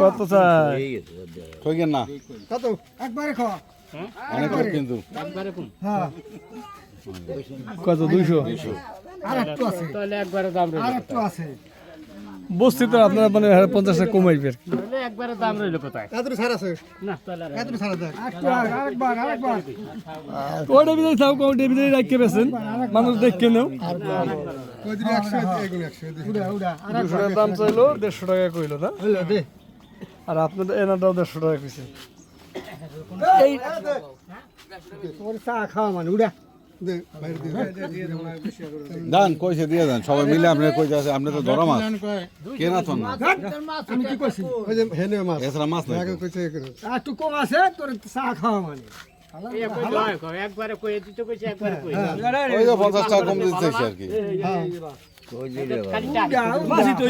কত চাই কইগেন না কত একবারে খাওয়া অনেক কিন্তু হ্যাঁ কত 200 আর একটু আছে তাহলে একবারে দাম আর একটু আছে বস্তি তো আপনার মানে 50 টাকা কমাইবে রইলো একবারে দাম রইলো কোথায় এত ছাড় আছে না তাহলে এত ছাড় দেখ একটু আরেকবার ওটা বিদায় থাও কোটা বিদায় রাখতে বেছেন মানুষ দেখকে নাও কই দিবি 100 এগুলো 100 উড়া উড়া 200 টাকা দাম চাইলো 150 টাকা কইলো না হলো দে আর আপনাদের এনাটাও 150 টাকা কইছে এই তোর চা খাওয়া মানে উড়া দে বাইরে দে দান কইছে দিয়ে দেন সবাই মিলে আপনি কই যাচ্ছে আপনি তো ধরা মাছ কে না থন না আমি কি কইছি ওই যে হেনে মাছ এছাড়া মাছ নাই আগে কইছে আর একটু কম আছে তোর চা খাওয়া মানে একবারে কয়ে দিতে কইছে একবারে কই ওই যে 50 টাকা কম দিতেছে আর কি খালি টাকা মাছি তো